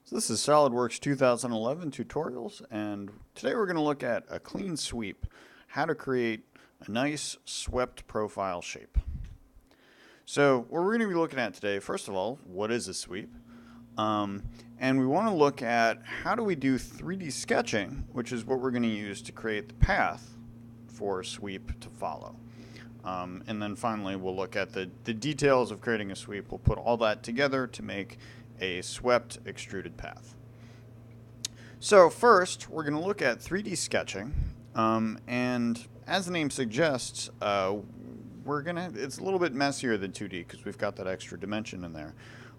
So this is Solidworks 2011 tutorials, and today we're going to look at a clean sweep, how to create a nice swept profile shape. So what we're going to be looking at today, first of all, what is a sweep? And we want to look at how do we do 3D sketching, which is what we're going to use to create the path for a sweep to follow. And then finally we'll look at the details of creating a sweep. We'll put all that together to make a swept extruded path. So first, we're going to look at 3D sketching, and as the name suggests, it's a little bit messier than 2D because we've got that extra dimension in there,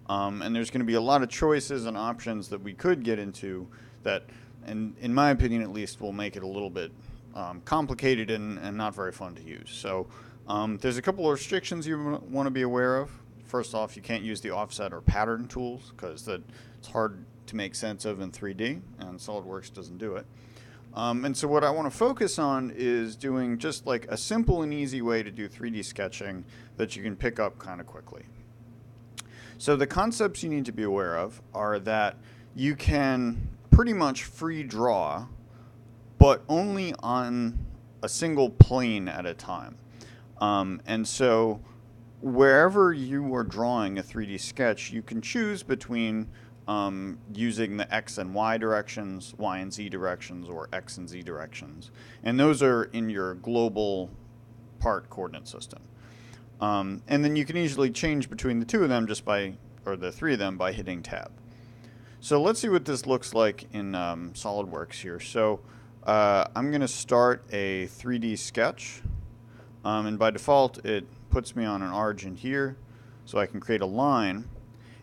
and there's going to be a lot of choices and options that we could get into that, and in my opinion at least, will make it a little bit complicated and not very fun to use. So there's a couple of restrictions you want to be aware of. First off, you can't use the offset or pattern tools because it's hard to make sense of in 3D, and SolidWorks doesn't do it. And so what I want to focus on is doing just like a simple and easy way to do 3D sketching that you can pick up kind of quickly. So the concepts you need to be aware of are that you can pretty much free draw, but only on a single plane at a time. And so wherever you are drawing a 3D sketch, you can choose between using the X and Y directions, Y and Z directions, or X and Z directions. And those are in your global part coordinate system. And then you can easily change between the two of them or the three of them by hitting Tab. So let's see what this looks like in SolidWorks here. So I'm going to start a 3D sketch. And by default, it puts me on an origin here, so I can create a line.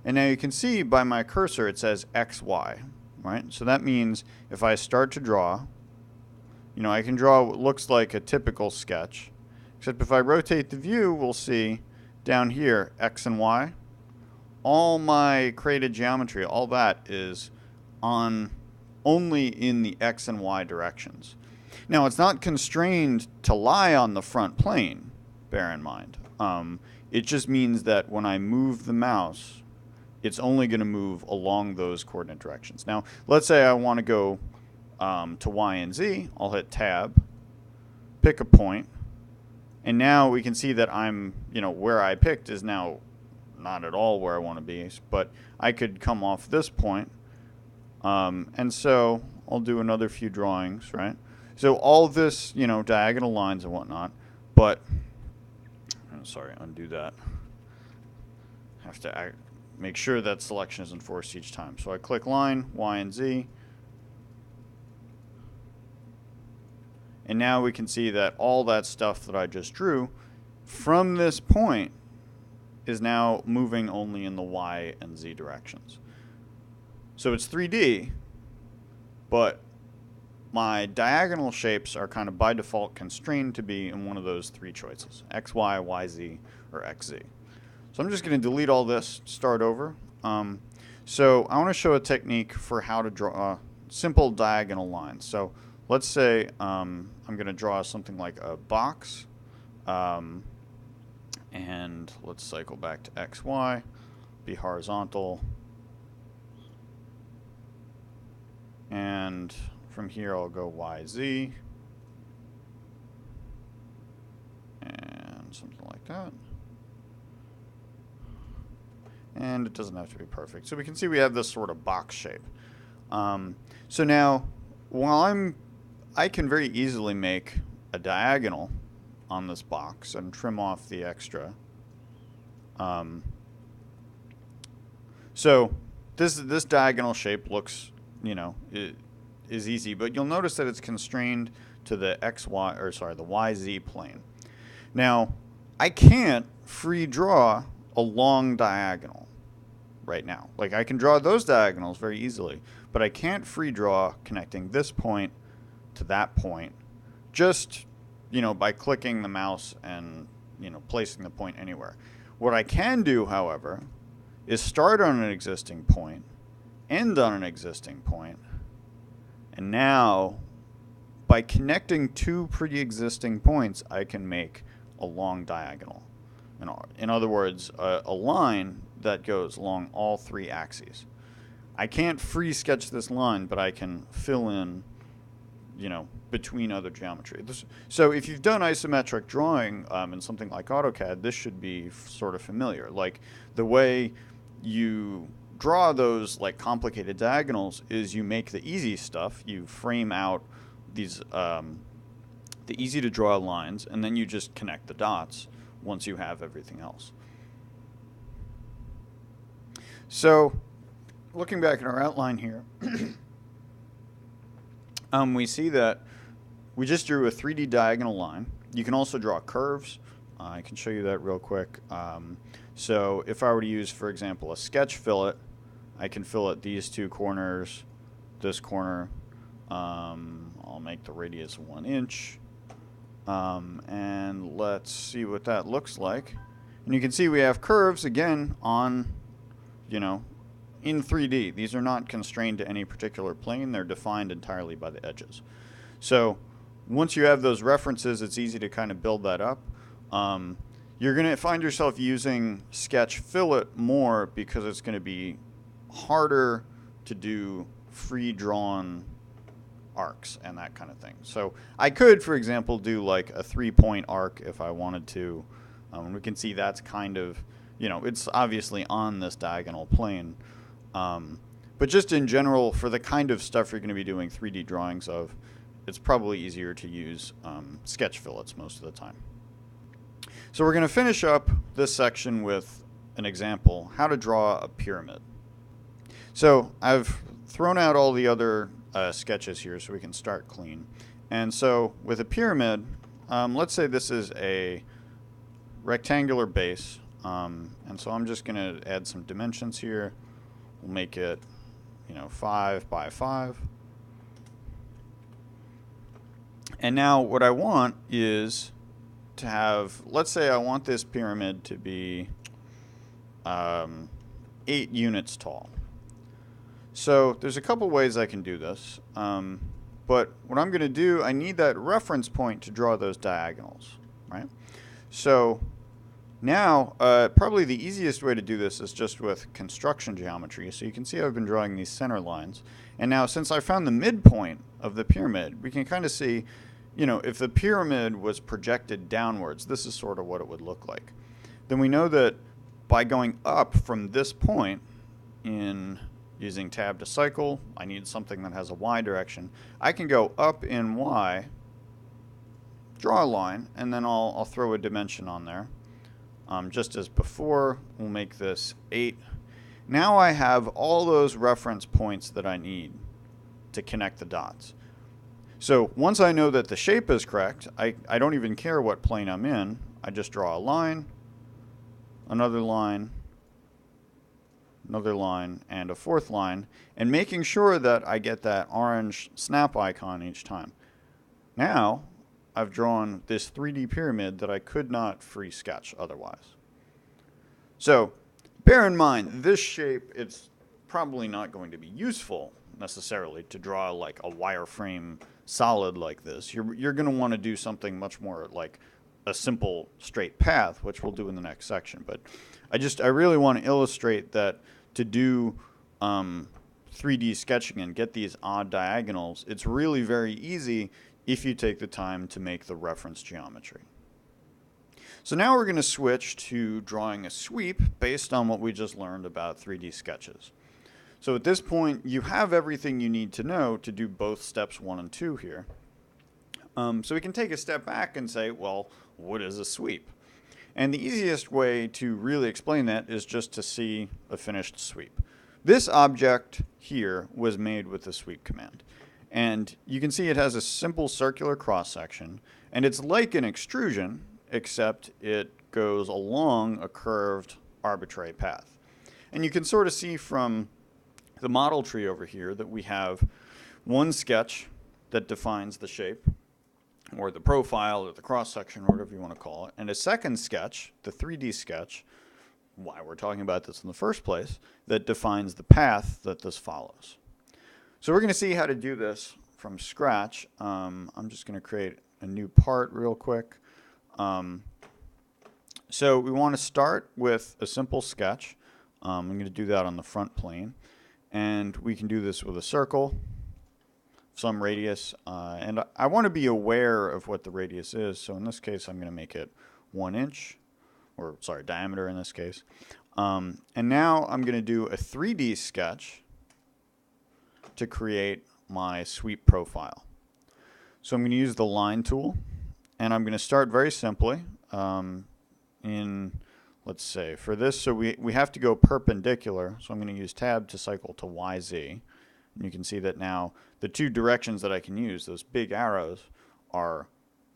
And now you can see by my cursor it says XY, right? So that means if I start to draw, I can draw what looks like a typical sketch, except if I rotate the view, we'll see down here X and Y. All my created geometry, all that is only in the X and Y directions. Now it's not constrained to lie on the front plane, bear in mind. It just means that when I move the mouse, it's only going to move along those coordinate directions. Now, let's say I want to go to Y and Z. I'll hit Tab, pick a point, and now we can see that where I picked is now not at all where I want to be, but I could come off this point, and so I'll do another few drawings, right? So all this, diagonal lines and whatnot, but undo that. Have to make sure that selection is enforced each time. So I click line, Y and Z. And now we can see that all that stuff that I just drew from this point is now moving only in the Y and Z directions. So it's 3D, but my diagonal shapes are kind of by default constrained to be in one of those three choices, X, Y, Y, Z, or X, Z. So I'm just going to delete all this, start over. So I want to show a technique for how to draw simple diagonal lines. So let's say I'm going to draw something like a box, and let's cycle back to X, Y, be horizontal, and from here I'll go Y, Z, and something like that. And it doesn't have to be perfect. So we can see we have this sort of box shape. So now, I can very easily make a diagonal on this box and trim off the extra. So this diagonal shape looks, is easy, but you'll notice that it's constrained to the the YZ plane. Now, I can't free draw a long diagonal right now. Like I can draw those diagonals very easily, but I can't free draw connecting this point to that point just, by clicking the mouse and, placing the point anywhere. What I can do, however, is start on an existing point, end on an existing point, and now by connecting two pre-existing points, I can make a long diagonal. In other words, a line that goes along all three axes. I can't free sketch this line, but I can fill in, between other geometry. So if you've done isometric drawing in something like AutoCAD, this should be sort of familiar. Like the way you draw those like complicated diagonals is you make the easy stuff. You frame out these the easy to draw lines, and then you just connect the dots once you have everything else. So looking back at our outline here, we see that we just drew a 3D diagonal line. You can also draw curves. I can show you that real quick. So if I were to use, for example, a sketch fillet, I can fillet these two corners, this corner. I'll make the radius 1 inch. And let's see what that looks like. And you can see we have curves again on, in 3D. These are not constrained to any particular plane. They're defined entirely by the edges. So once you have those references, it's easy to kind of build that up. You're going to find yourself using sketch fillet more because it's going to be harder to do free drawn arcs and that kind of thing. So I could, for example, do like a 3-point arc if I wanted to. We can see that's kind of, it's obviously on this diagonal plane. But just in general, for the kind of stuff you're going to be doing 3D drawings of, it's probably easier to use sketch fillets most of the time. So we're going to finish up this section with an example, how to draw a pyramid. So I've thrown out all the other sketches here so we can start clean. And so with a pyramid, let's say this is a rectangular base. And so I'm just going to add some dimensions here. We'll make it, 5 by 5. And now what I want is to have, let's say I want this pyramid to be 8 units tall. So there's a couple ways I can do this. But what I'm going to do, I need that reference point to draw those diagonals, right? So now, probably the easiest way to do this is just with construction geometry. So you can see I've been drawing these center lines. And now, since I found the midpoint of the pyramid, we can kind of see, if the pyramid was projected downwards, this is sort of what it would look like. Then we know that by going up from this point in using tab to cycle, I need something that has a y direction. I can go up in y, draw a line, and then I'll throw a dimension on there. Just as before, we'll make this 8. Now I have all those reference points that I need to connect the dots. So once I know that the shape is correct, I don't even care what plane I'm in. I just draw a line, another line, another line, and a fourth line, and making sure that I get that orange snap icon each time. Now I've drawn this 3D pyramid that I could not free sketch otherwise. So bear in mind, this shape, it's probably not going to be useful necessarily to draw like a wireframe solid like this. You're going to want to do something much more like a simple straight path, which we'll do in the next section. But I really want to illustrate that to do 3D sketching and get these odd diagonals, it's really very easy if you take the time to make the reference geometry. So now we're going to switch to drawing a sweep based on what we just learned about 3D sketches. So at this point, you have everything you need to know to do both steps 1 and 2 here. So we can take a step back and say, well, what is a sweep? And the easiest way to really explain that is just to see a finished sweep. This object here was made with the sweep command. And you can see it has a simple circular cross-section, and it's like an extrusion, except it goes along a curved arbitrary path. And you can sort of see from the model tree over here that we have one sketch that defines the shape, or the profile, or the cross-section, or whatever you want to call it, and a second sketch, the 3D sketch, why we're talking about this in the first place, that defines the path that this follows. So we're going to see how to do this from scratch. I'm just going to create a new part real quick. So we want to start with a simple sketch. I'm going to do that on the front plane. And we can do this with a circle, some radius. And I want to be aware of what the radius is. So in this case, I'm going to make it 1 inch, or sorry, diameter in this case. And now I'm going to do a 3D sketch to create my sweep profile. So I'm going to use the line tool, and I'm going to start very simply let's say, for this, so we have to go perpendicular, so I'm going to use tab to cycle to YZ. And you can see that now the two directions that I can use, those big arrows, are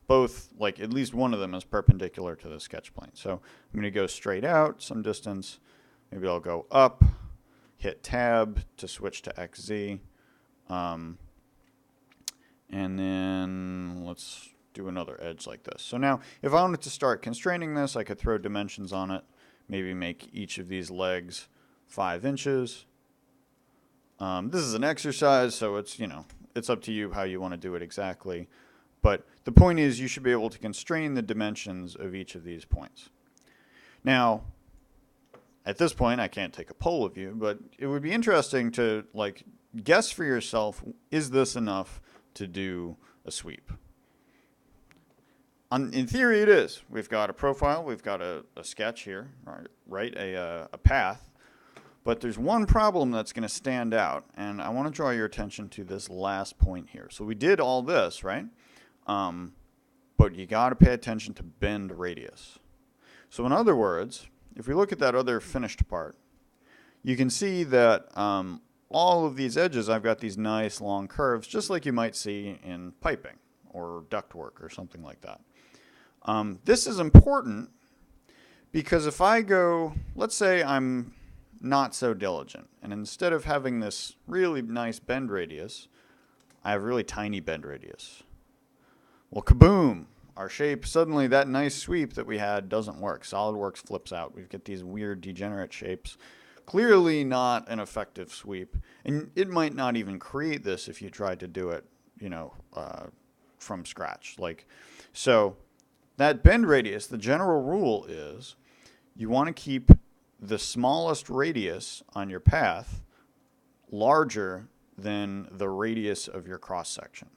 both, like at least one of them is perpendicular to the sketch plane. So I'm going to go straight out some distance. Maybe I'll go up, hit tab to switch to XZ. And then let's do another edge like this. So now if I wanted to start constraining this, I could throw dimensions on it, maybe make each of these legs 5 inches. This is an exercise, so it's up to you how you want to do it exactly. But the point is you should be able to constrain the dimensions of each of these points. Now, at this point, I can't take a poll of you, but it would be interesting to guess for yourself, is this enough to do a sweep? In theory, it is. We've got a profile, we've got a sketch here, right? A path. But there's one problem that's going to stand out, and I want to draw your attention to this last point here. So we did all this, right? But you got to pay attention to bend radius. So in other words, if we look at that other finished part, you can see that all of these edges, I've got these nice long curves, just like you might see in piping or ductwork or something like that. This is important because if I go, let's say I'm not so diligent, and instead of having this really nice bend radius, I have really tiny bend radius. Well, kaboom! Our shape, suddenly that nice sweep that we had doesn't work. SolidWorks flips out. We get these weird degenerate shapes. Clearly not an effective sweep, and it might not even create this if you tried to do it, from scratch. So that bend radius, the general rule is you want to keep the smallest radius on your path larger than the radius of your cross section.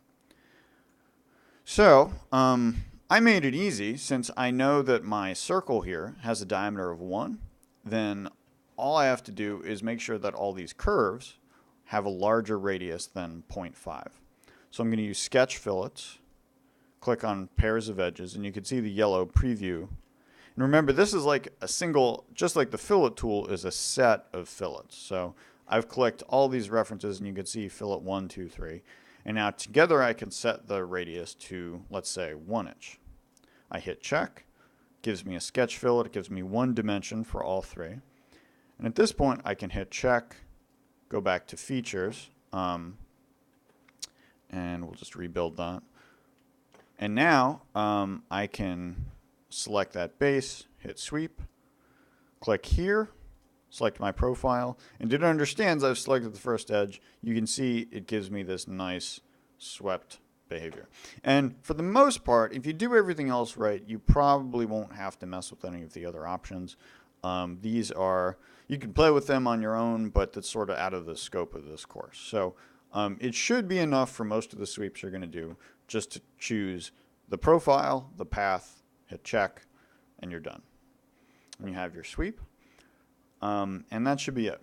So I made it easy. Since I know that my circle here has a diameter of 1, then all I have to do is make sure that all these curves have a larger radius than 0.5. So I'm going to use sketch fillets, click on pairs of edges, and you can see the yellow preview. And remember, this is like a single, just like the fillet tool is a set of fillets. So I've clicked all these references, and you can see fillet 1, 2, 3. And now together I can set the radius to, let's say, 1 inch. I hit check, gives me a sketch fillet, it gives me one dimension for all 3. And at this point, I can hit check, go back to features, and we'll just rebuild that. And now I can select that base, hit sweep, click here, select my profile, and it understands I've selected the first edge. You can see it gives me this nice swept behavior. And for the most part, if you do everything else right, you probably won't have to mess with any of the other options. These are, you can play with them on your own, but that's sort of out of the scope of this course. So it should be enough for most of the sweeps you're going to do just to choose the profile, the path, hit check, and you're done. And you have your sweep. And that should be it.